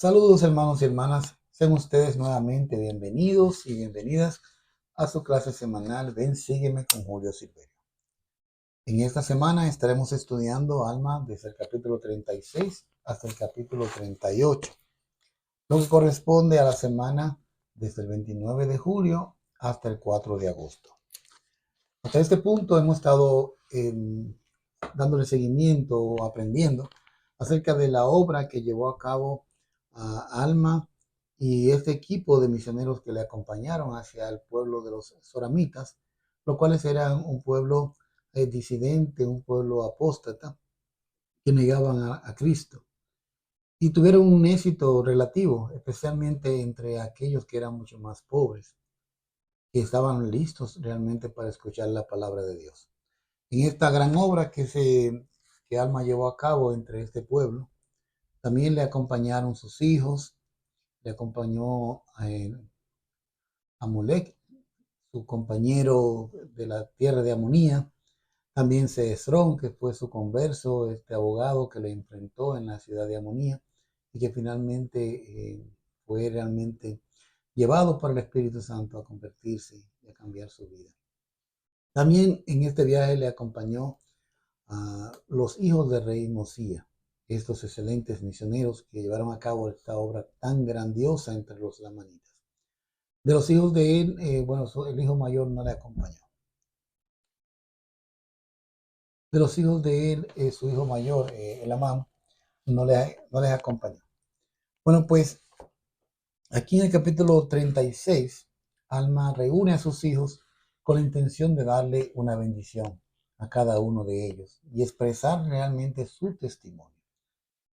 Saludos hermanos y hermanas, sean ustedes nuevamente bienvenidos y bienvenidas a su clase semanal Ven, sígueme con Julio Silverio. En esta semana estaremos estudiando Alma desde el capítulo 36 hasta el capítulo 38, lo que corresponde a la semana desde el 29 de julio hasta el 4 de agosto. Hasta este punto hemos estado dándole seguimiento o aprendiendo acerca de la obra que llevó a cabo Alma y este equipo de misioneros que le acompañaron hacia el pueblo de los soramitas, los cuales eran un pueblo disidente, un pueblo apóstata, que negaban a Cristo. Y tuvieron un éxito relativo, especialmente entre aquellos que eran mucho más pobres, que estaban listos realmente para escuchar la palabra de Dios. En esta gran obra que Alma llevó a cabo entre este pueblo, también le acompañaron sus hijos, le acompañó Amulek, su compañero de la tierra de Amonía, también Cesrón, que fue su converso, este abogado que le enfrentó en la ciudad de Amonía y que finalmente fue realmente llevado por el Espíritu Santo a convertirse y a cambiar su vida. También en este viaje le acompañó a los hijos del rey Mosía, estos excelentes misioneros que llevaron a cabo esta obra tan grandiosa entre los lamanitas. De los hijos de él, el hijo mayor no le acompañó. De los hijos de él, su hijo mayor, Elamán, no les acompañó. Bueno, pues aquí en el capítulo 36, Alma reúne a sus hijos con la intención de darle una bendición a cada uno de ellos y expresar realmente su testimonio.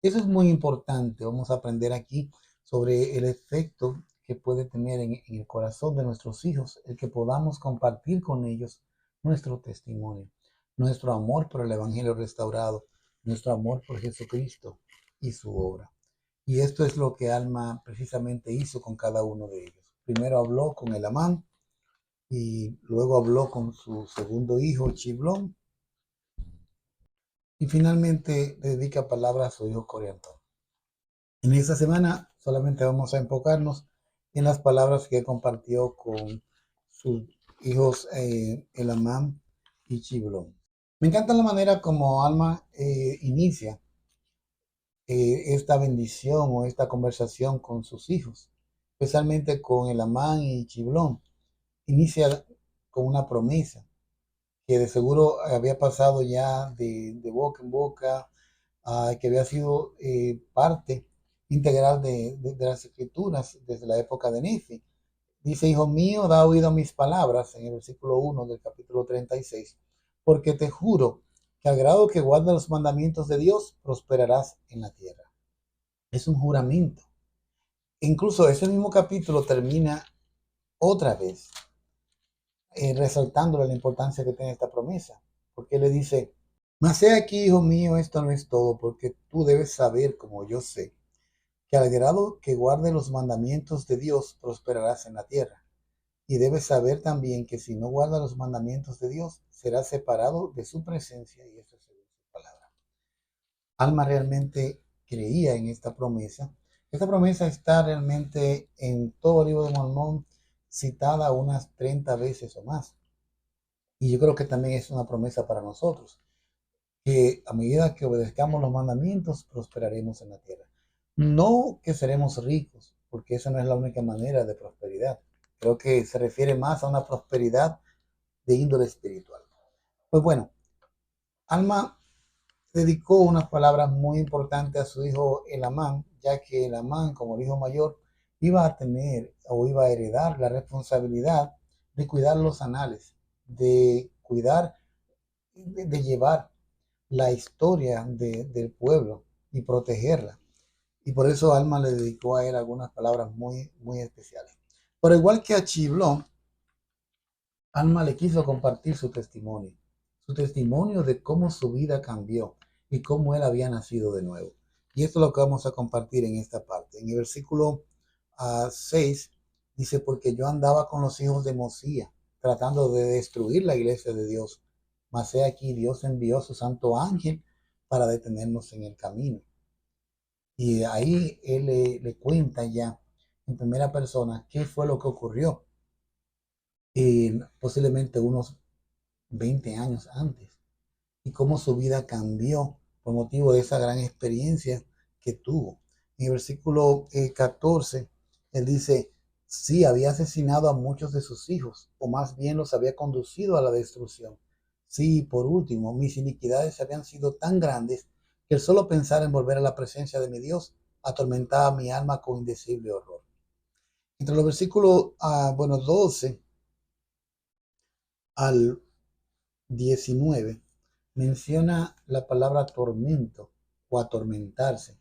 Eso es muy importante. Vamos a aprender aquí sobre el efecto que puede tener en el corazón de nuestros hijos el que podamos compartir con ellos nuestro testimonio, nuestro amor por el Evangelio restaurado, nuestro amor por Jesucristo y su obra. Y esto es lo que Alma precisamente hizo con cada uno de ellos. Primero habló con Elamán y luego habló con su segundo hijo, Chiblón, y finalmente le dedica palabras a su hijo Coriantón. En esta semana solamente vamos a enfocarnos en las palabras que compartió con sus hijos Elamán y Chiblón. Me encanta la manera como Alma inicia esta bendición o esta conversación con sus hijos, especialmente con Elamán y Chiblón. Inicia con una promesa que de seguro había pasado ya de boca en boca, que había sido parte integral de las escrituras desde la época de Nefi. Dice, hijo mío, da oído a mis palabras, en el versículo 1 del capítulo 36, porque te juro que al grado que guardas los mandamientos de Dios, prosperarás en la tierra. Es un juramento. Incluso ese mismo capítulo termina otra vez resaltándole la importancia que tiene esta promesa, porque le dice, mas he aquí, hijo mío, esto no es todo, porque tú debes saber, como yo sé, que al grado que guarde los mandamientos de Dios, prosperarás en la tierra. Y debes saber también que si no guarda los mandamientos de Dios, serás separado de su presencia, y eso es según su palabra. Alma realmente creía en esta promesa. Esta promesa está realmente en todo el libro de Mormón, citada unas 30 veces o más. Y yo creo que también es una promesa para nosotros, que a medida que obedezcamos los mandamientos, prosperaremos en la tierra. No que seremos ricos, porque esa no es la única manera de prosperidad. Creo que se refiere más a una prosperidad de índole espiritual. Pues bueno, Alma dedicó unas palabras muy importantes a su hijo Elamán, ya que Elamán, como el hijo mayor, iba a tener o iba a heredar la responsabilidad de cuidar los anales, de cuidar, de llevar la historia del pueblo y protegerla. Y por eso Alma le dedicó a él algunas palabras muy, muy especiales. Pero igual que a Chiblón, Alma le quiso compartir su testimonio de cómo su vida cambió y cómo él había nacido de nuevo. Y esto es lo que vamos a compartir en esta parte. En el versículo 6 dice, porque yo andaba con los hijos de Mosía, tratando de destruir la iglesia de Dios. Mas he aquí, Dios envió a su santo ángel para detenernos en el camino. Y ahí él le cuenta ya en primera persona qué fue lo que ocurrió posiblemente unos 20 años antes y cómo su vida cambió por motivo de esa gran experiencia que tuvo. En el versículo 14, él dice, sí, había asesinado a muchos de sus hijos, o más bien los había conducido a la destrucción. Sí, por último, mis iniquidades habían sido tan grandes que el solo pensar en volver a la presencia de mi Dios atormentaba mi alma con indecible horror. Entre los versículos 12 al 19 menciona la palabra tormento o atormentarse,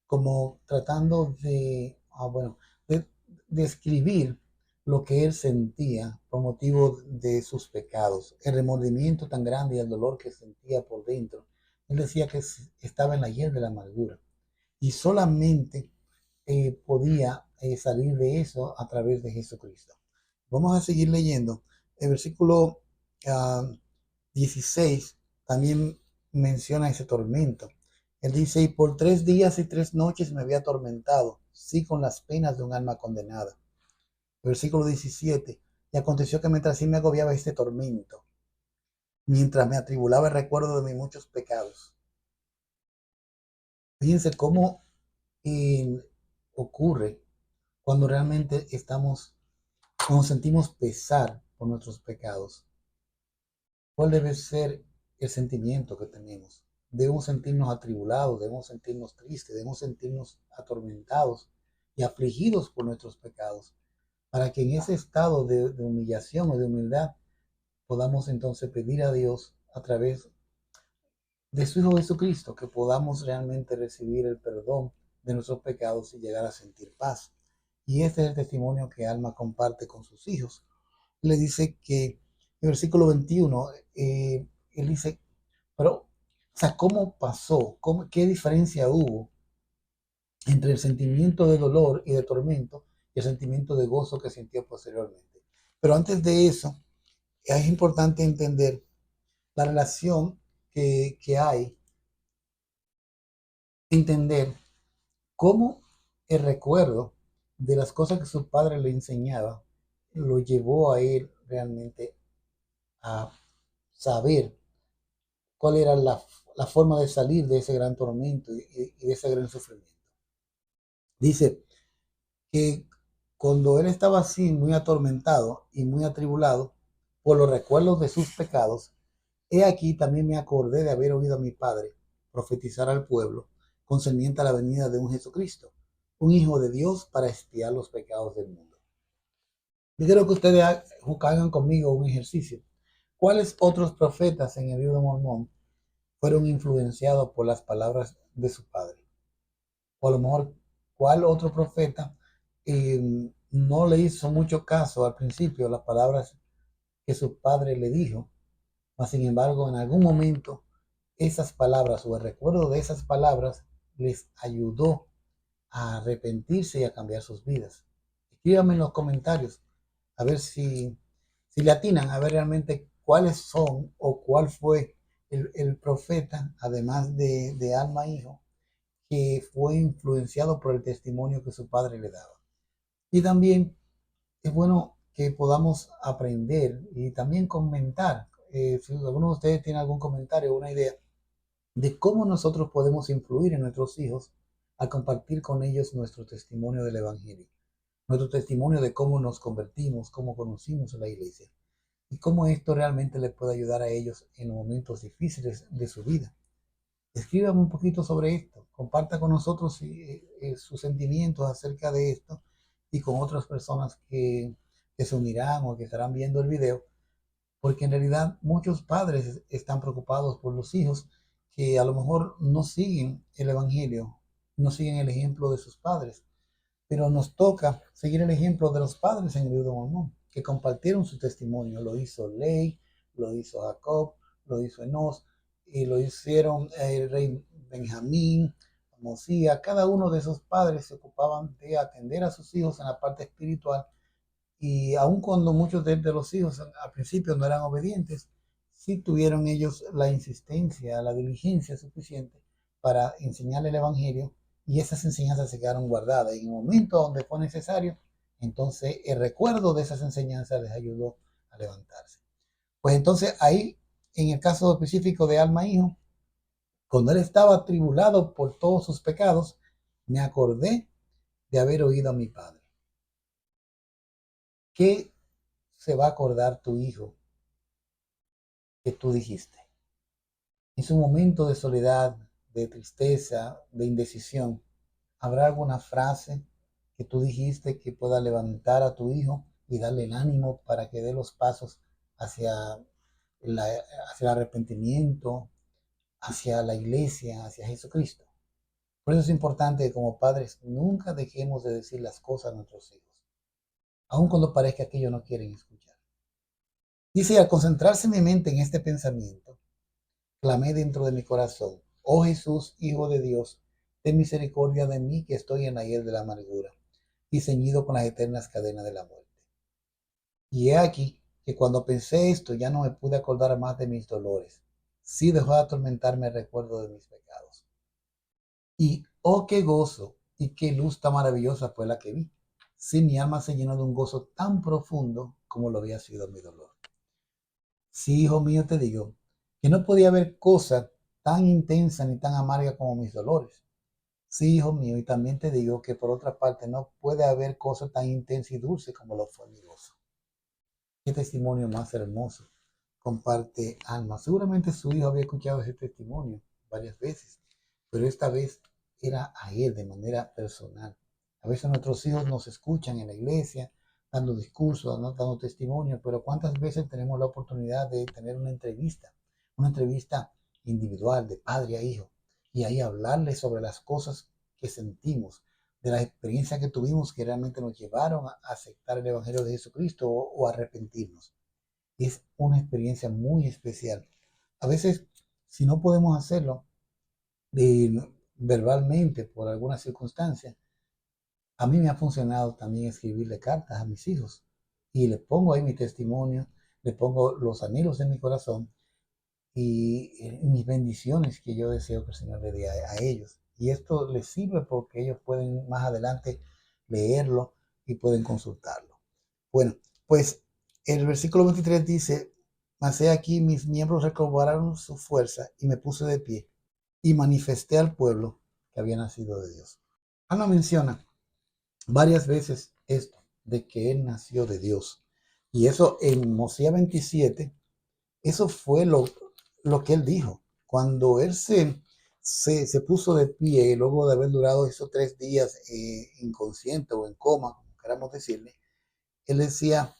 como tratando de describir lo que él sentía por motivo de sus pecados, el remordimiento tan grande y el dolor que sentía por dentro. Él decía que estaba en la hiel de la amargura y solamente podía salir de eso a través de Jesucristo. Vamos a seguir leyendo. El versículo uh, 16 también menciona ese tormento. Él dice, y por 3 días y 3 noches me había atormentado, sí, con las penas de un alma condenada. El versículo 17, y aconteció que mientras sí me agobiaba este tormento, mientras me atribulaba el recuerdo de mis muchos pecados. Fíjense cómo ocurre cuando realmente cuando sentimos pesar por nuestros pecados. ¿Cuál debe ser el sentimiento que tenemos? Debemos sentirnos atribulados, debemos sentirnos tristes, debemos sentirnos atormentados y afligidos por nuestros pecados, para que en ese estado de humillación o de humildad podamos entonces pedir a Dios a través de su Hijo Jesucristo que podamos realmente recibir el perdón de nuestros pecados y llegar a sentir paz. Y este es el testimonio que Alma comparte con sus hijos. Le dice que en el versículo 21, él dice, pero, o sea, ¿cómo pasó? ¿Qué diferencia hubo entre el sentimiento de dolor y de tormento y el sentimiento de gozo que sintió posteriormente? Pero antes de eso, es importante entender la relación que hay, entender cómo el recuerdo de las cosas que su padre le enseñaba lo llevó a él realmente a saber cuál era la forma de salir de ese gran tormento y de ese gran sufrimiento. Dice que cuando él estaba así, muy atormentado y muy atribulado por los recuerdos de sus pecados, he aquí también me acordé de haber oído a mi padre profetizar al pueblo concerniente a la venida de un Jesucristo, un hijo de Dios para expiar los pecados del mundo. Yo quiero que ustedes hagan conmigo un ejercicio. ¿Cuáles otros profetas en el libro de Mormón fueron influenciados por las palabras de su padre? O a lo mejor, ¿cuál otro profeta no le hizo mucho caso al principio a las palabras que su padre le dijo? Mas, sin embargo, en algún momento esas palabras o el recuerdo de esas palabras les ayudó a arrepentirse y a cambiar sus vidas. Escríbanme en los comentarios a ver si le atinan, a ver realmente cuáles son o cuál fue el profeta, además de Alma Hijo, que fue influenciado por el testimonio que su padre le daba. Y también es bueno que podamos aprender y también comentar, si alguno de ustedes tiene algún comentario o una idea de cómo nosotros podemos influir en nuestros hijos al compartir con ellos nuestro testimonio del Evangelio, nuestro testimonio de cómo nos convertimos, cómo conocimos a la iglesia y cómo esto realmente les puede ayudar a ellos en momentos difíciles de su vida. Escríbame un poquito sobre esto, comparta con nosotros sus sentimientos acerca de esto y con otras personas que se unirán o que estarán viendo el video, porque en realidad muchos padres están preocupados por los hijos que a lo mejor no siguen el Evangelio, no siguen el ejemplo de sus padres, pero nos toca seguir el ejemplo de los padres en el libro de Mormón, que compartieron su testimonio. Lo hizo Ley, lo hizo Jacob, lo hizo Enos, y lo hicieron el rey Benjamín, Mosía. Cada uno de esos padres se ocupaban de atender a sus hijos en la parte espiritual, y aun cuando muchos de los hijos al principio no eran obedientes, sí tuvieron ellos la insistencia, la diligencia suficiente para enseñarle el Evangelio y esas enseñanzas se quedaron guardadas. Y en el momento donde fue necesario, entonces el recuerdo de esas enseñanzas les ayudó a levantarse. Pues entonces ahí, en el caso específico de Alma Hijo, cuando él estaba atribulado por todos sus pecados, me acordé de haber oído a mi padre. ¿Qué se va a acordar tu hijo que tú dijiste? En su momento de soledad, de tristeza, de indecisión, ¿habrá alguna frase que tú dijiste que pueda levantar a tu hijo y darle el ánimo para que dé los pasos hacia, la, hacia el arrepentimiento, hacia la iglesia, hacia Jesucristo? Por eso es importante que como padres nunca dejemos de decir las cosas a nuestros hijos, aun cuando parezca que ellos no quieren escuchar. Dice, al concentrarse mi mente en este pensamiento, clamé dentro de mi corazón: oh Jesús, Hijo de Dios, ten misericordia de mí, que estoy en la hiel de la amargura y ceñido con las eternas cadenas de la muerte. Y he aquí que cuando pensé esto, ya no me pude acordar más de mis dolores. Sí dejó de atormentarme el recuerdo de mis pecados. Y oh, qué gozo y qué luz tan maravillosa fue la que vi. Sí, mi alma se llenó de un gozo tan profundo como lo había sido mi dolor. Sí, hijo mío, te digo que no podía haber cosa tan intensa ni tan amarga como mis dolores. Sí, hijo mío, y también te digo que por otra parte no puede haber cosa tan intensa y dulce como lo fue mi gozo. Qué testimonio más hermoso comparte Alma. Seguramente su hijo había escuchado ese testimonio varias veces, pero esta vez era a él de manera personal. A veces nuestros hijos nos escuchan en la iglesia, dando discursos, dando testimonio, pero ¿cuántas veces tenemos la oportunidad de tener una entrevista individual de padre a hijo, y ahí hablarle sobre las cosas que sentimos, de las experiencias que tuvimos que realmente nos llevaron a aceptar el Evangelio de Jesucristo o arrepentirnos? Es una experiencia muy especial. A veces, si no podemos hacerlo eh, verbalmente por alguna circunstancia, a mí me ha funcionado también escribirle cartas a mis hijos y le pongo ahí mi testimonio, le pongo los anhelos de mi corazón y mis bendiciones que yo deseo que el Señor le dé a ellos. Y esto les sirve porque ellos pueden más adelante leerlo y pueden consultarlo. Bueno, pues el versículo 23 dice: mas he aquí mis miembros recobraron su fuerza y me puse de pie y manifesté al pueblo que había nacido de Dios. Ana menciona varias veces esto de que él nació de Dios. Y eso en Mosía 27, eso fue lo que él dijo. Cuando él se puso de pie, luego de haber durado esos 3 días inconsciente o en coma, como queramos decirle, él decía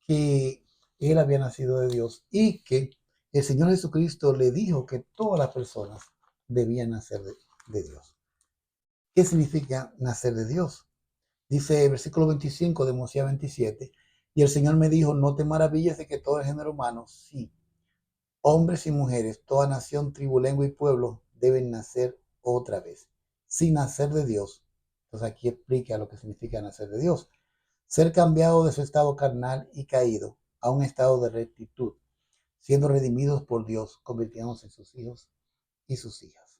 que él había nacido de Dios y que el Señor Jesucristo le dijo que todas las personas debían nacer de Dios. ¿Qué significa nacer de Dios? Dice el versículo 25 de Mosía 27, y el Señor me dijo: no te maravilles de que todo el género humano, sí, hombres y mujeres, toda nación, tribu, lengua y pueblo, deben nacer otra vez, sin nacer de Dios. Entonces aquí explica lo que significa nacer de Dios: ser cambiado de su estado carnal y caído a un estado de rectitud, siendo redimidos por Dios, convirtiéndose en sus hijos y sus hijas.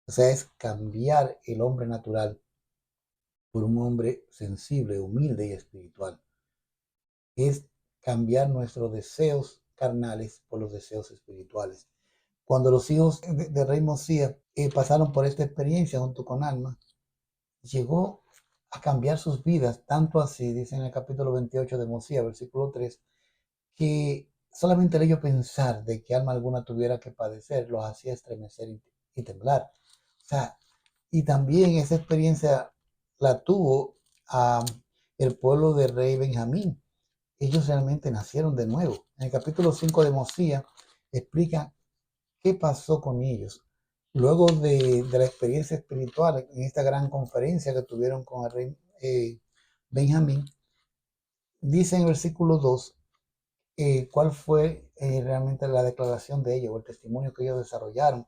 O sea, es cambiar el hombre natural por un hombre sensible, humilde y espiritual. Es cambiar nuestros deseos carnales por los deseos espirituales. Cuando los hijos de Rey Mosía pasaron por esta experiencia junto con Alma, llegó a cambiar sus vidas, tanto así, dice en el capítulo 28 de Mosía, versículo 3, que solamente el ello pensar de que alma alguna tuviera que padecer los hacía estremecer y temblar. O sea, y también esa experiencia la tuvo el pueblo de rey Benjamín. Ellos realmente nacieron de nuevo. En el capítulo 5 de Mosía explica qué pasó con ellos. Luego de la experiencia espiritual en esta gran conferencia que tuvieron con el rey Benjamín, dice en el versículo 2 cuál fue realmente la declaración de ellos o el testimonio que ellos desarrollaron.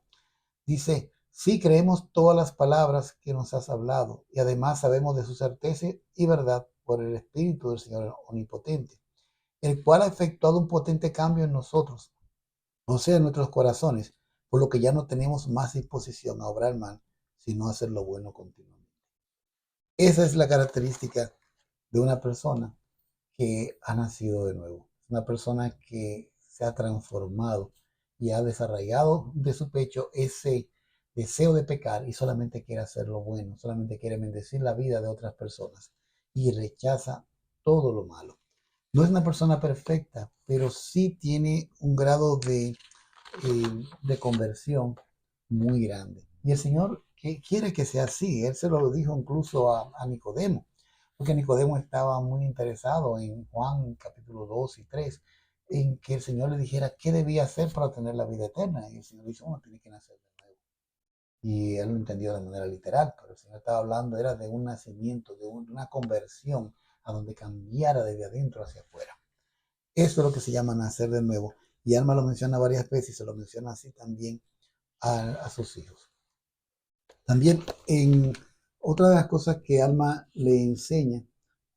Dice: sí, creemos todas las palabras que nos has hablado y además sabemos de su certeza y verdad por el Espíritu del Señor Omnipotente, el cual ha efectuado un potente cambio en nosotros, o sea, en nuestros corazones, por lo que ya no tenemos más disposición a obrar mal, sino hacer lo bueno continuamente. Esa es la característica de una persona que ha nacido de nuevo. Una persona que se ha transformado y ha desarrollado de su pecho ese deseo de pecar y solamente quiere hacer lo bueno, solamente quiere bendecir la vida de otras personas y rechaza todo lo malo. No es una persona perfecta, pero sí tiene un grado de conversión muy grande. Y el Señor que quiere que sea así. Él se lo dijo incluso a Nicodemo, porque Nicodemo estaba muy interesado en Juan capítulo 2 y 3, en que el Señor le dijera qué debía hacer para tener la vida eterna. Y el Señor dice, uno tiene que nacer de nuevo. Y él lo entendió de manera literal, pero el Señor estaba hablando, era de un nacimiento, de una conversión a donde cambiara desde adentro hacia afuera. Eso es lo que se llama nacer de nuevo. Y Alma lo menciona varias veces y se lo menciona así también a sus hijos. También en otra de las cosas que Alma le enseña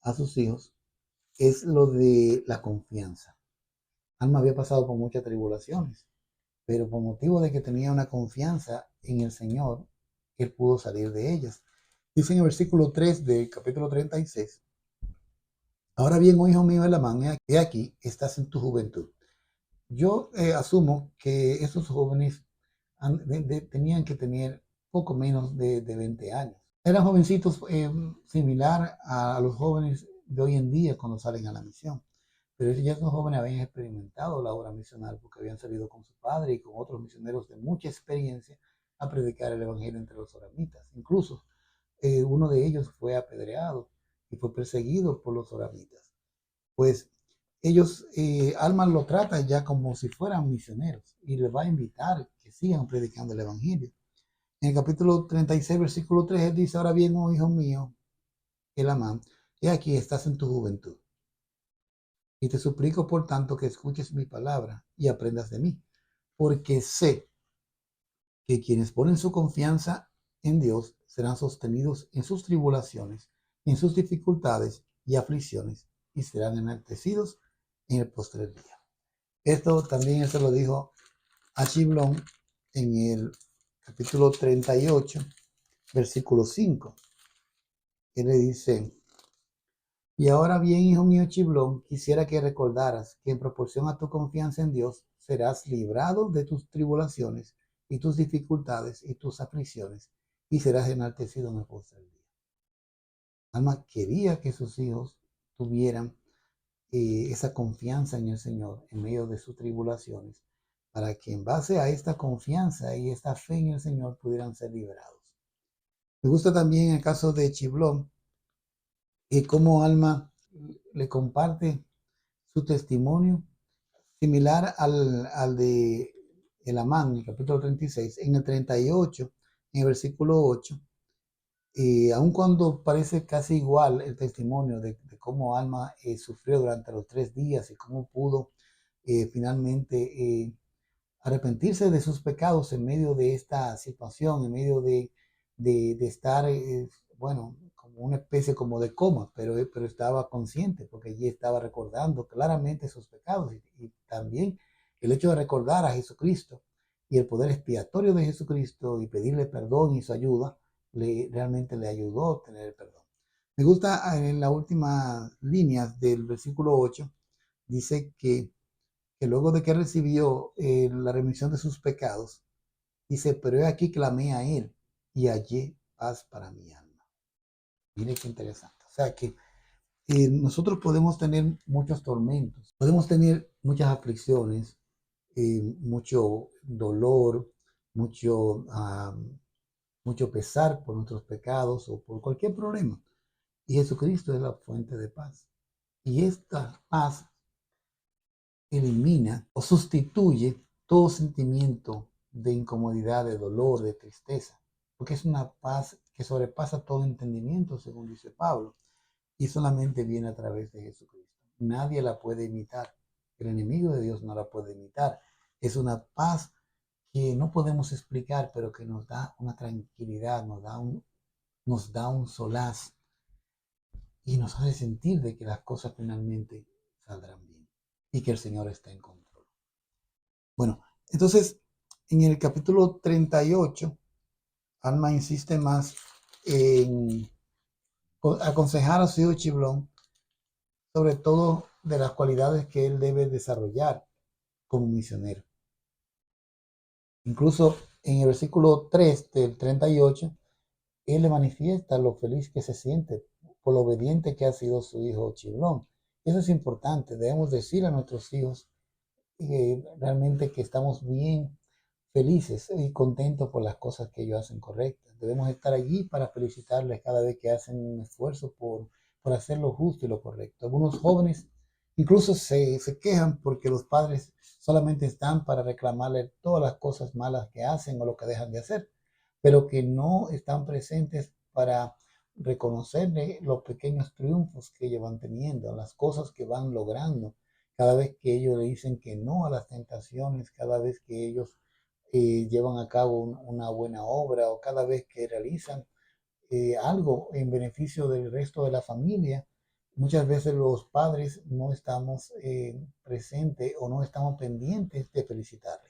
a sus hijos es lo de la confianza. Alma había pasado por muchas tribulaciones, pero por motivo de que tenía una confianza en el Señor, él pudo salir de ellas. Dice en el versículo 3 del capítulo 36, ahora bien, oh hijo mío Elamán, he aquí, estás en tu juventud. Yo asumo que esos jóvenes tenían que tener poco menos de 20 años. Eran jovencitos similar a los jóvenes de hoy en día cuando salen a la misión. Pero ya esos jóvenes habían experimentado la obra misional porque habían salido con su padre y con otros misioneros de mucha experiencia a predicar el evangelio entre los oramitas. Incluso uno de ellos fue apedreado y fue perseguido por los oramitas. Pues ellos, Alma lo trata ya como si fueran misioneros y les va a invitar que sigan predicando el evangelio. En el capítulo 36, versículo 3, él dice, ahora bien, oh hijo mío, el amán, he aquí estás en tu juventud. Y te suplico, por tanto, que escuches mi palabra y aprendas de mí, porque sé que quienes ponen su confianza en Dios serán sostenidos en sus tribulaciones, en sus dificultades y aflicciones, y serán enaltecidos en el postrer día. Esto también se lo dijo a Chiblón en el capítulo 38, versículo 5. Él le dice, y ahora bien, hijo mío Chiblón, quisiera que recordaras que en proporción a tu confianza en Dios, serás librado de tus tribulaciones y tus dificultades y tus aflicciones, y serás enaltecido en el postrer día. Alma quería que sus hijos tuvieran esa confianza en el Señor en medio de sus tribulaciones, para que en base a esta confianza y esta fe en el Señor pudieran ser liberados. Me gusta también el caso de Chiblón, y cómo Alma le comparte su testimonio, similar al de Elamán, en el capítulo 36, en el 38, en el versículo 8, aun cuando parece casi igual el testimonio de cómo Alma sufrió durante los 3 días y cómo pudo finalmente arrepentirse de sus pecados en medio de esta situación, en medio de estar, bueno, como una especie como de coma, pero estaba consciente porque allí estaba recordando claramente sus pecados y también el hecho de recordar a Jesucristo y el poder expiatorio de Jesucristo y pedirle perdón y su ayuda, realmente le ayudó a tener el perdón. Me gusta en las últimas líneas del versículo 8, dice que luego de que recibió la remisión de sus pecados, dice, pero he aquí clamé a él y hallé paz para mi alma. Mire qué interesante. O sea que nosotros podemos tener muchos tormentos, podemos tener muchas aflicciones, mucho dolor, mucho pesar por nuestros pecados o por cualquier problema. Y Jesucristo es la fuente de paz. Y esta paz elimina o sustituye todo sentimiento de incomodidad, de dolor, de tristeza, porque es una paz que sobrepasa todo entendimiento, según dice Pablo, y solamente viene a través de Jesucristo. Nadie la puede imitar. El enemigo de Dios no la puede imitar. Es una paz que no podemos explicar, pero que nos da una tranquilidad, nos da un solaz y nos hace sentir de que las cosas finalmente saldrán bien y que el Señor está en control. Bueno, entonces en el capítulo 38 Alma insiste más en aconsejar a su hijo Chiblón, sobre todo de las cualidades que él debe desarrollar como misionero. Incluso en el versículo 3 del 38, él le manifiesta lo feliz que se siente por lo obediente que ha sido su hijo Chiblón. Eso es importante, debemos decir a nuestros hijos realmente que estamos bien felices y contentos por las cosas que ellos hacen correctas. Debemos estar allí para felicitarles cada vez que hacen un esfuerzo por hacer lo justo y lo correcto. Algunos jóvenes incluso se quejan porque los padres solamente están para reclamarle todas las cosas malas que hacen o lo que dejan de hacer, pero que no están presentes para reconocerle los pequeños triunfos que ellos van teniendo, las cosas que van logrando, cada vez que ellos le dicen que no a las tentaciones, cada vez que ellos llevan a cabo una buena obra o cada vez que realizan algo en beneficio del resto de la familia. Muchas veces los padres no estamos presentes o no estamos pendientes de felicitarle.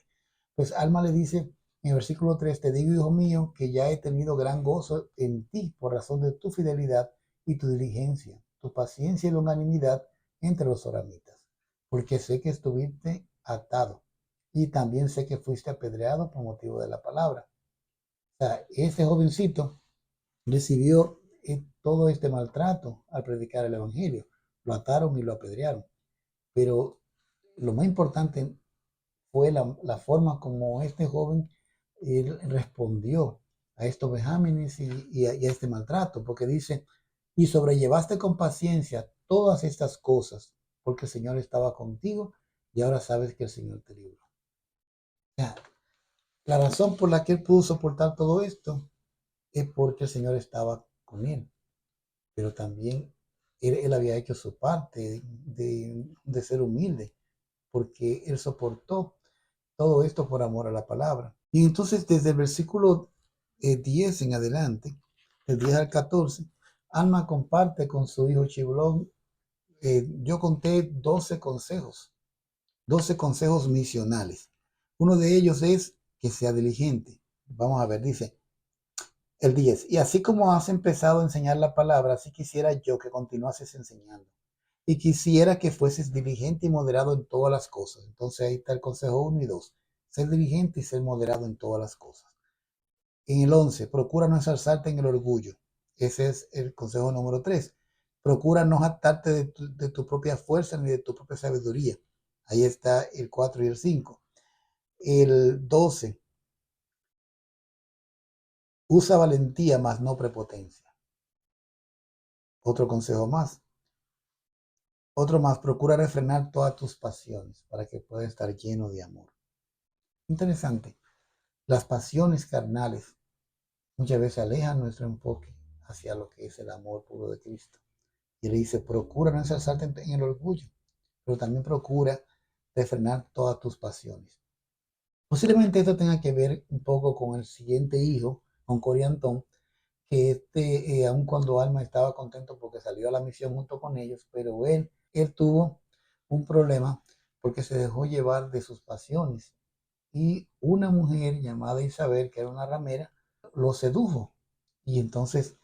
Pues Alma le dice en el versículo 3, te digo, hijo mío, que ya he tenido gran gozo en ti por razón de tu fidelidad y tu diligencia, tu paciencia y longanimidad entre los soramitas, porque sé que estuviste atado y también sé que fuiste apedreado por motivo de la palabra. O sea, este jovencito recibió todo este maltrato al predicar el evangelio. Lo ataron y lo apedrearon. Pero lo más importante fue la forma como este joven respondió a estos vejámenes y a este maltrato, porque dice, y sobrellevaste con paciencia todas estas cosas, porque el Señor estaba contigo y ahora sabes que el Señor te libró. O sea, la razón por la que él pudo soportar todo esto es porque el Señor estaba con él, pero también él había hecho su parte de ser humilde, porque él soportó todo esto por amor a la palabra. Y entonces desde el versículo 10 en adelante, del 10 al 14, Alma comparte con su hijo Chiblón, yo conté 12 consejos misionales. Uno de ellos es que sea diligente. Vamos a ver, dice el 10. Y así como has empezado a enseñar la palabra, así quisiera yo que continuases enseñando. Y quisiera que fueses diligente y moderado en todas las cosas. Entonces ahí está el consejo 1 y 2. Ser diligente y ser moderado en todas las cosas. En el 11, procura no ensalzarte en el orgullo. Ese es el consejo número 3. Procura no jactarte de tu propia fuerza ni de tu propia sabiduría. Ahí está el 4 y el 5. El 12, usa valentía más no prepotencia. Otro consejo más. Otro más, procura refrenar todas tus pasiones para que puedas estar lleno de amor. Interesante. Las pasiones carnales muchas veces alejan nuestro enfoque hacia lo que es el amor puro de Cristo. Y le dice, procura no ensalzarte en el orgullo, pero también procura refrenar todas tus pasiones. Posiblemente esto tenga que ver un poco con el siguiente hijo, con Coriantón, que aun cuando Alma estaba contento porque salió a la misión junto con ellos, pero él tuvo un problema porque se dejó llevar de sus pasiones. Y una mujer llamada Isabel, que era una ramera, lo sedujo. Y entonces,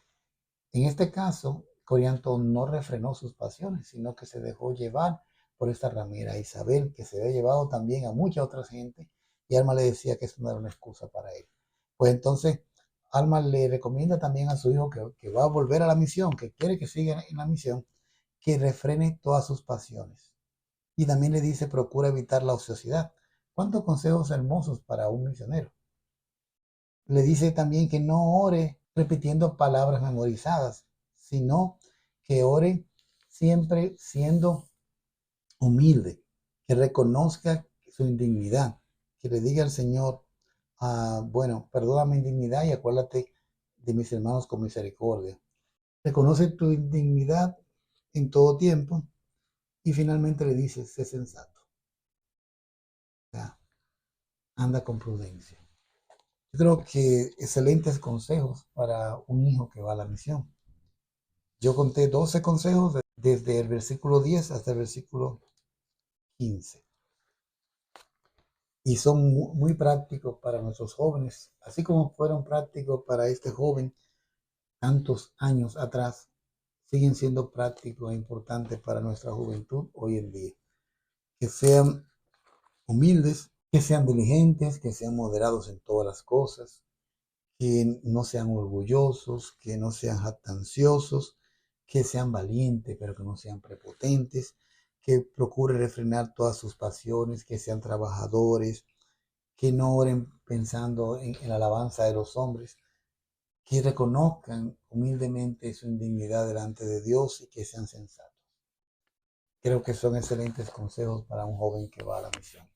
en este caso, Coriantón no refrenó sus pasiones, sino que se dejó llevar por esta ramera Isabel, que se había llevado también a mucha otra gente, y Alma le decía que eso no era una excusa para él. Pues entonces, Alma le recomienda también a su hijo que va a volver a la misión, que quiere que siga en la misión, que refrene todas sus pasiones. Y también le dice, procura evitar la ociosidad. ¿Cuántos consejos hermosos para un misionero? Le dice también que no ore repitiendo palabras memorizadas, sino que ore siempre siendo humilde, que reconozca su indignidad, que le diga al Señor, bueno, perdona mi indignidad y acuérdate de mis hermanos con misericordia. Reconoce tu indignidad en todo tiempo y finalmente le dice, sé sensato, o sea, anda con prudencia. Yo creo que excelentes consejos para un hijo que va a la misión. Yo conté 12 consejos desde el versículo 10 hasta el versículo 15. y son muy prácticos para nuestros jóvenes, así como fueron prácticos para este joven tantos años atrás, siguen siendo prácticos e importantes para nuestra juventud hoy en día. Que sean humildes, que sean diligentes, que sean moderados en todas las cosas, que no sean orgullosos, que no sean jactanciosos, que sean valientes, pero que no sean prepotentes, que procuren refrenar todas sus pasiones, que sean trabajadores, que no oren pensando en la alabanza de los hombres, que reconozcan humildemente su indignidad delante de Dios y que sean sensatos. Creo que son excelentes consejos para un joven que va a la misión.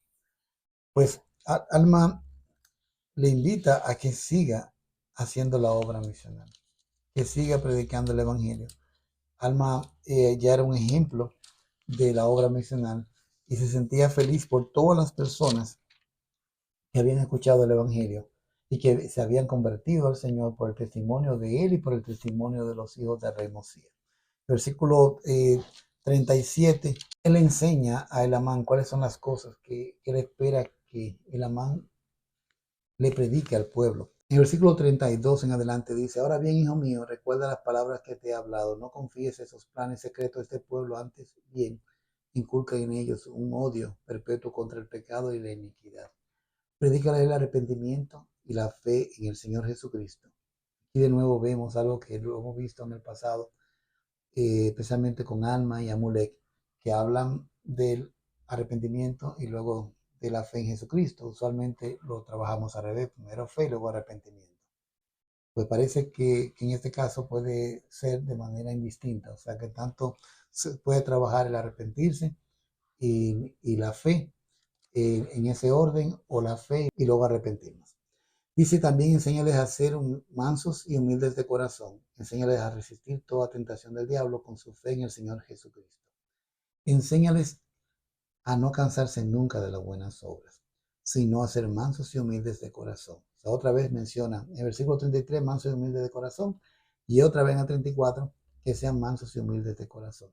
Pues Alma le invita a que siga haciendo la obra misional, que siga predicando el Evangelio. Alma ya era un ejemplo de la obra misional y se sentía feliz por todas las personas que habían escuchado el Evangelio y que se habían convertido al Señor por el testimonio de él y por el testimonio de los hijos de Rey Mosías. Versículo 37, él enseña a Elamán cuáles son las cosas que él espera que Elamán le predique al pueblo. En el versículo 32 en adelante dice: ahora bien, hijo mío, recuerda las palabras que te he hablado, no confíes esos planes secretos de este pueblo, antes bien inculca en ellos un odio perpetuo contra el pecado y la iniquidad. Predícale el arrepentimiento y la fe en el Señor Jesucristo. Y de nuevo vemos algo que lo hemos visto en el pasado, especialmente con Alma y Amulek, que hablan del arrepentimiento y luego de la fe en Jesucristo. Usualmente lo trabajamos al revés, primero fe y luego arrepentimiento. Pues parece que en este caso puede ser de manera indistinta, o sea que tanto se puede trabajar el arrepentirse y la fe en ese orden, o la fe y luego arrepentirnos. Dice también: enséñales a ser mansos y humildes de corazón. Enséñales a resistir toda tentación del diablo con su fe en el Señor Jesucristo. Enséñales a no cansarse nunca de las buenas obras, sino a ser mansos y humildes de corazón. O sea, otra vez menciona en el versículo 33, mansos y humildes de corazón, y otra vez en el 34, que sean mansos y humildes de corazón.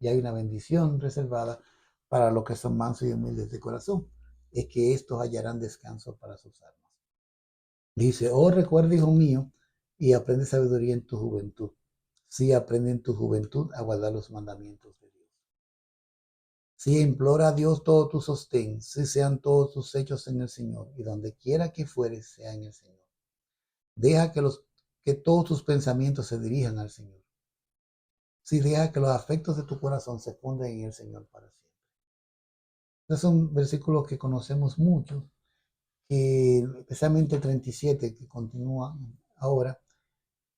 Y hay una bendición reservada para los que son mansos y humildes de corazón, es que estos hallarán descanso para sus almas. Dice: oh, recuerda, hijo mío, y aprende sabiduría en tu juventud. Sí, aprende en tu juventud a guardar los mandamientos de Dios. Sí, implora a Dios todo tu sostén, si sean todos tus hechos en el Señor, y donde quiera que fueres, sea en el Señor. Deja que todos tus pensamientos se dirijan al Señor. Sí, deja que los afectos de tu corazón se funden en el Señor para siempre. Estos son versículos que conocemos mucho, que especialmente el 37, que continúa ahora.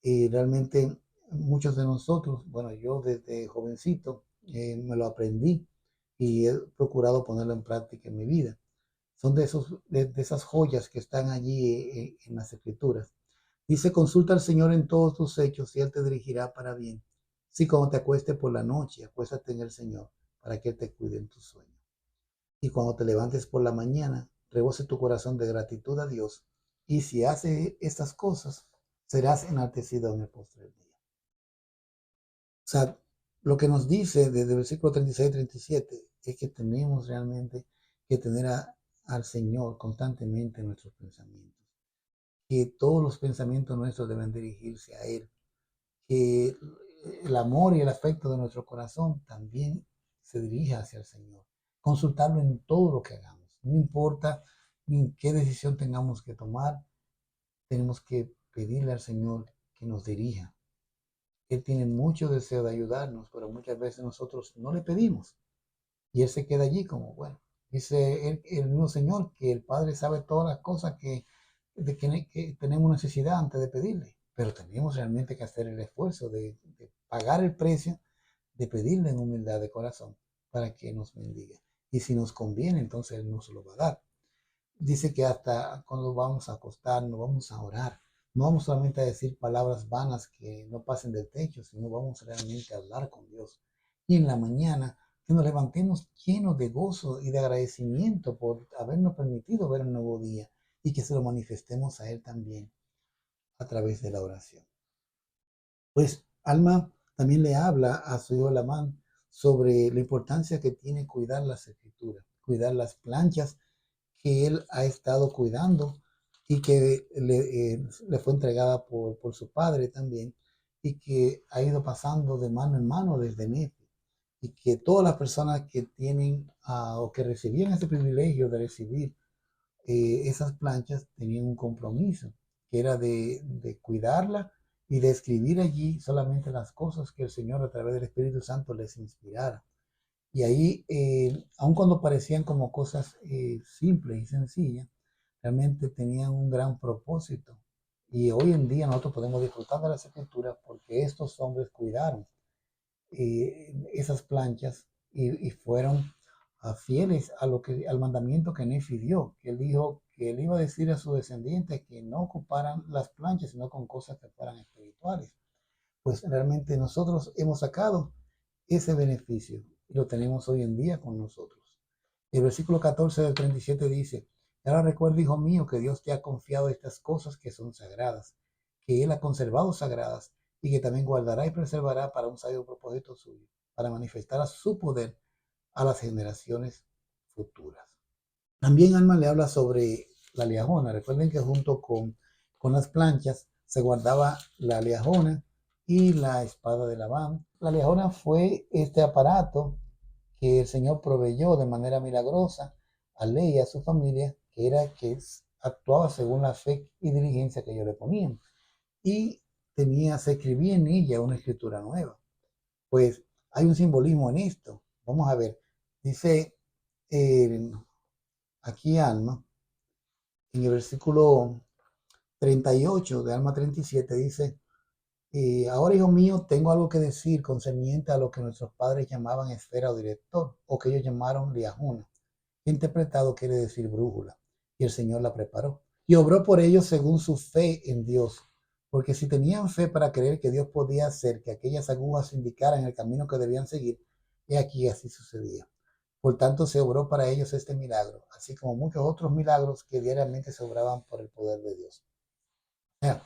Realmente muchos de nosotros, bueno, yo desde jovencito me lo aprendí y he procurado ponerlo en práctica en mi vida. Son de esas joyas que están allí en las escrituras. Dice: consulta al Señor en todos tus hechos y Él te dirigirá para bien. Si cuando te acuestes por la noche, acuéstate en el Señor para que Él te cuide en tus sueños. Y cuando te levantes por la mañana, rebose tu corazón de gratitud a Dios. Y si haces estas cosas, serás enaltecido en el postrer día. O sea, lo que nos dice desde el versículo 36 y 37 es que tenemos realmente que tener al Señor constantemente en nuestros pensamientos. Que todos los pensamientos nuestros deben dirigirse a Él. Que el amor y el afecto de nuestro corazón también se dirija hacia el Señor. Consultarlo en todo lo que hagamos. No importa qué decisión tengamos que tomar, tenemos que pedirle al Señor que nos dirija. Él tiene mucho deseo de ayudarnos, pero muchas veces nosotros no le pedimos. Y Él se queda allí como, bueno, dice el mismo Señor que el Padre sabe todas las cosas que tenemos necesidad antes de pedirle. Pero tenemos realmente que hacer el esfuerzo de pagar el precio, de pedirle en humildad de corazón para que nos bendiga. Y si nos conviene, entonces Él nos lo va a dar. Dice que hasta cuando vamos a acostarnos, vamos a orar. No vamos solamente a decir palabras vanas que no pasen del techo, sino vamos realmente a hablar con Dios. Y en la mañana, que nos levantemos llenos de gozo y de agradecimiento por habernos permitido ver un nuevo día y que se lo manifestemos a Él también a través de la oración. Pues Alma también le habla a su hijo Lamán sobre la importancia que tiene cuidar las escrituras, cuidar las planchas que él ha estado cuidando y que le fue entregada por su padre también, y que ha ido pasando de mano en mano desde Nefi, y que todas las personas que tienen o que recibían ese privilegio de recibir esas planchas tenían un compromiso, que era de cuidarla y de escribir allí solamente las cosas que el Señor a través del Espíritu Santo les inspirara. Y ahí, aun cuando parecían como cosas simples y sencillas, realmente tenían un gran propósito. Y hoy en día nosotros podemos disfrutar de las escrituras porque estos hombres cuidaron esas planchas y fueron fieles a al mandamiento que Nefi dio, que él dijo que él iba a decir a sus descendientes que no ocuparan las planchas, sino con cosas que fueran espirituales. Pues realmente nosotros hemos sacado ese beneficio y lo tenemos hoy en día con nosotros. El versículo 14 del 37 dice: ahora recuerda, hijo mío, que Dios te ha confiado estas cosas que son sagradas, que Él ha conservado sagradas, y que también guardará y preservará para un sabio propósito suyo, para manifestar a su poder a las generaciones futuras. También Alma le habla sobre la liajona. Recuerden que junto con las planchas se guardaba la liajona y la espada de Labán. La liajona fue este aparato que el Señor proveyó de manera milagrosa a Ley y a su familia, que era que actuaba según la fe y diligencia que ellos le ponían. Y se escribía en ella una escritura nueva. Pues hay un simbolismo en esto. Vamos a ver. Dice aquí Alma, en el versículo 38 de Alma 37, dice: ahora, hijo mío, tengo algo que decir concerniente a lo que nuestros padres llamaban esfera o director, o que ellos llamaron liajuna. Interpretado quiere decir brújula, y el Señor la preparó. Y obró por ellos según su fe en Dios, porque si tenían fe para creer que Dios podía hacer que aquellas agujas indicaran el camino que debían seguir, y aquí así sucedía. Por tanto, se obró para ellos este milagro, así como muchos otros milagros que diariamente se obraban por el poder de Dios. O sea,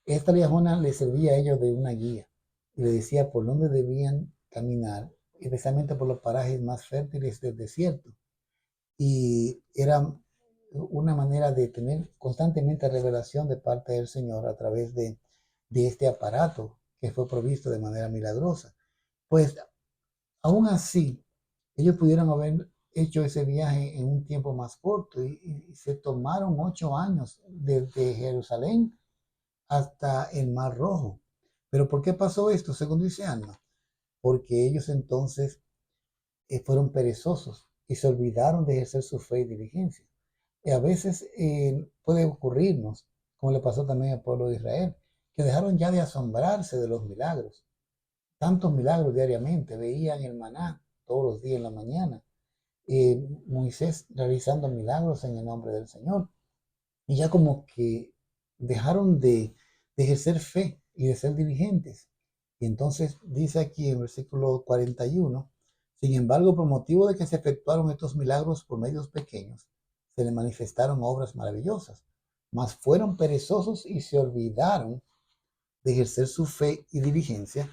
esta liajona le servía a ellos de una guía y le decía por dónde debían caminar, especialmente por los parajes más fértiles del desierto. Y era una manera de tener constantemente revelación de parte del Señor a través de este aparato que fue provisto de manera milagrosa. Pues aún así, ellos pudieron haber hecho ese viaje en un tiempo más corto y se tomaron 8 años desde Jerusalén hasta el Mar Rojo. Pero ¿por qué pasó esto, según dice Alma? Porque ellos entonces fueron perezosos y se olvidaron de ejercer su fe y diligencia. Y a veces puede ocurrirnos, como le pasó también al pueblo de Israel, que dejaron ya de asombrarse de los milagros. Tantos milagros diariamente, veían el maná todos los días en la mañana, Moisés realizando milagros en el nombre del Señor. Y ya como que dejaron de ejercer fe y de ser diligentes. Y entonces dice aquí en versículo 41: sin embargo, por motivo de que se efectuaron estos milagros por medios pequeños, se le manifestaron obras maravillosas, mas fueron perezosos y se olvidaron de ejercer su fe y diligencia.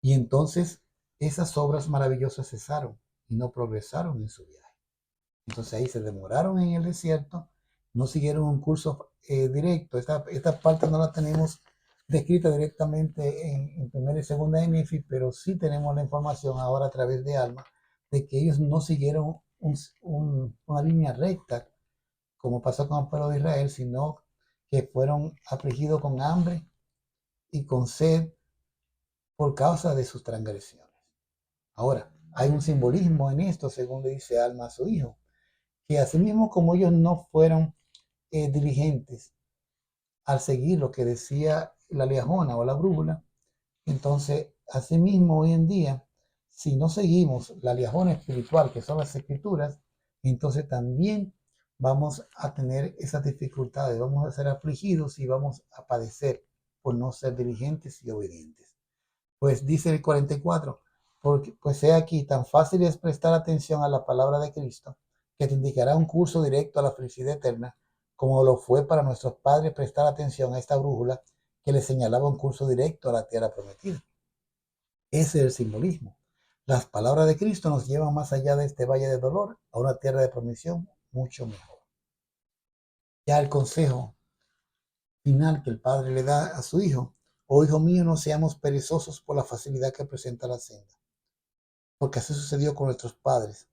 Y entonces esas obras maravillosas cesaron y no progresaron en su viaje. Entonces ahí se demoraron en el desierto, no siguieron un curso directo. Esta parte no la tenemos descrita directamente en primera y segunda de Nefi, pero sí tenemos la información ahora a través de Alma de que ellos no siguieron una línea recta como pasó con el pueblo de Israel, sino que fueron afligidos con hambre y con sed por causa de sus transgresiones. Ahora, hay un simbolismo en esto, según le dice Alma a su hijo, que asimismo como ellos no fueron diligentes al seguir lo que decía la liajona o la brújula, entonces asimismo hoy en día, si no seguimos la liajona espiritual que son las escrituras, entonces también vamos a tener esas dificultades, vamos a ser afligidos y vamos a padecer por no ser diligentes y obedientes. Pues dice el 44: porque, pues he aquí, tan fácil es prestar atención a la palabra de Cristo, que te indicará un curso directo a la felicidad eterna, como lo fue para nuestros padres prestar atención a esta brújula que les señalaba un curso directo a la tierra prometida. Ese es el simbolismo. Las palabras de Cristo nos llevan más allá de este valle de dolor, a una tierra de promisión mucho mejor. Ya el consejo final que el padre le da a su hijo: oh hijo mío, no seamos perezosos por la facilidad que presenta la senda, porque así sucedió con nuestros padres,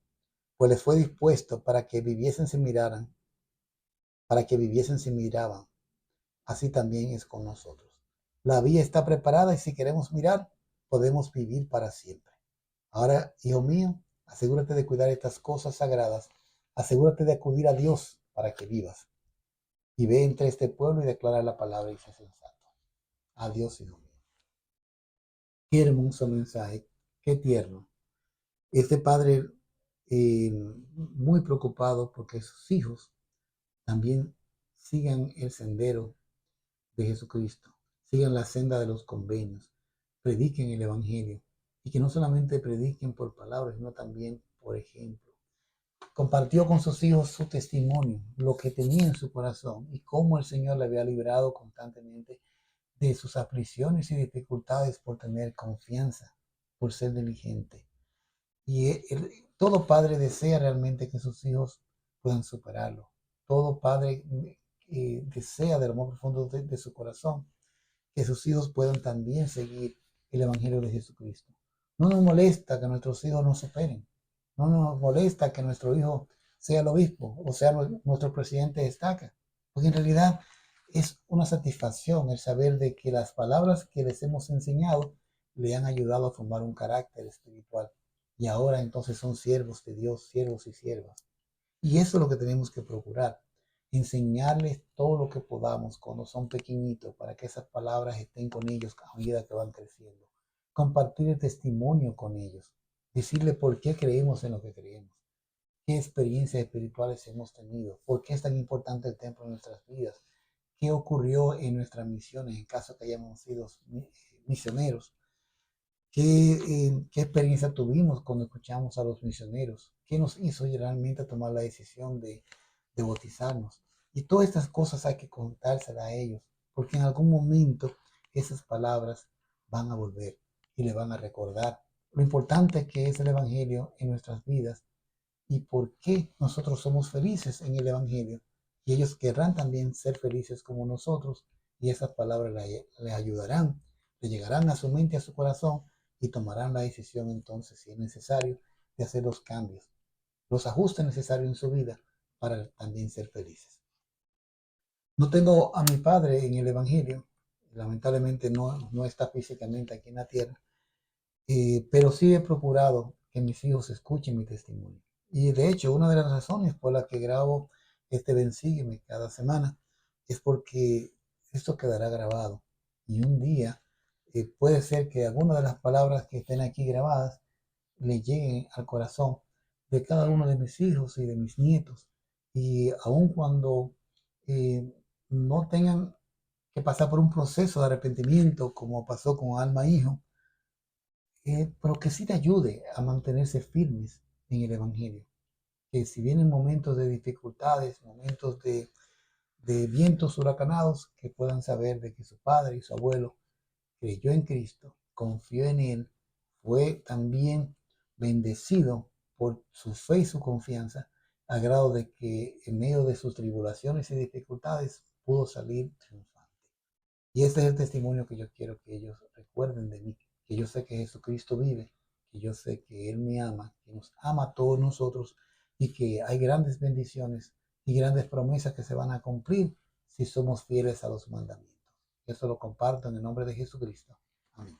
pues les fue dispuesto para que viviesen sin miraran, para que viviesen sin miraban. Así también es con nosotros. La vía está preparada y si queremos mirar, podemos vivir para siempre. Ahora, hijo mío, asegúrate de cuidar estas cosas sagradas. Asegúrate de acudir a Dios para que vivas. Y ve entre este pueblo y declara la palabra y sé sensato. Adiós, hijo mío. Qué hermoso mensaje, qué tierno. Este padre muy preocupado porque sus hijos también sigan el sendero de Jesucristo, sigan la senda de los convenios, prediquen el Evangelio y que no solamente prediquen por palabras, sino también por ejemplo. Compartió con sus hijos su testimonio, lo que tenía en su corazón y cómo el Señor le había librado constantemente de sus aflicciones y dificultades por tener confianza, por ser diligente. Y todo padre desea realmente que sus hijos puedan superarlo. Todo padre desea de lo más profundo de su corazón que sus hijos puedan también seguir el Evangelio de Jesucristo. No nos molesta que nuestros hijos nos superen. No nos molesta que nuestro hijo sea el obispo o sea nuestro presidente de estaca. Porque en realidad es una satisfacción el saber de que las palabras que les hemos enseñado le han ayudado a formar un carácter espiritual. Y ahora entonces son siervos de Dios, siervos y siervas. Y eso es lo que tenemos que procurar, enseñarles todo lo que podamos cuando son pequeñitos para que esas palabras estén con ellos a medida que van creciendo. Compartir el testimonio con ellos, decirles por qué creemos en lo que creemos, qué experiencias espirituales hemos tenido, por qué es tan importante el templo en nuestras vidas, qué ocurrió en nuestras misiones en caso que hayamos sido misioneros. ¿Qué experiencia tuvimos cuando escuchamos a los misioneros? ¿Qué nos hizo realmente tomar la decisión de bautizarnos? Y todas estas cosas hay que contárselas a ellos, porque en algún momento esas palabras van a volver y le van a recordar lo importante que es el Evangelio en nuestras vidas y por qué nosotros somos felices en el Evangelio. Y ellos querrán también ser felices como nosotros y esas palabras le ayudarán, le llegarán a su mente, a su corazón y tomarán la decisión entonces, si es necesario, de hacer los cambios, los ajustes necesarios en su vida para también ser felices. No tengo a mi padre en el Evangelio, lamentablemente no está físicamente aquí en la tierra, pero sí he procurado que mis hijos escuchen mi testimonio. Y de hecho, una de las razones por las que grabo este Ven Sígueme cada semana es porque esto quedará grabado. Y un día puede ser que algunas de las palabras que estén aquí grabadas le lleguen al corazón de cada uno de mis hijos y de mis nietos. Y aun cuando eh, no tengan que pasar por un proceso de arrepentimiento como pasó con Alma Hijo, pero que sí te ayude a mantenerse firmes en el Evangelio. Que si vienen momentos de dificultades, momentos de vientos huracanados, que puedan saber de que su padre y su abuelo creyó en Cristo, confió en Él, fue también bendecido por su fe y su confianza, a grado de que en medio de sus tribulaciones y dificultades pudo salir triunfante. Y ese es el testimonio que yo quiero que ellos recuerden de mí, que yo sé que Jesucristo vive, que yo sé que Él me ama, que nos ama a todos nosotros y que hay grandes bendiciones y grandes promesas que se van a cumplir si somos fieles a los mandamientos. Eso lo comparto en el nombre de Jesucristo. Amén.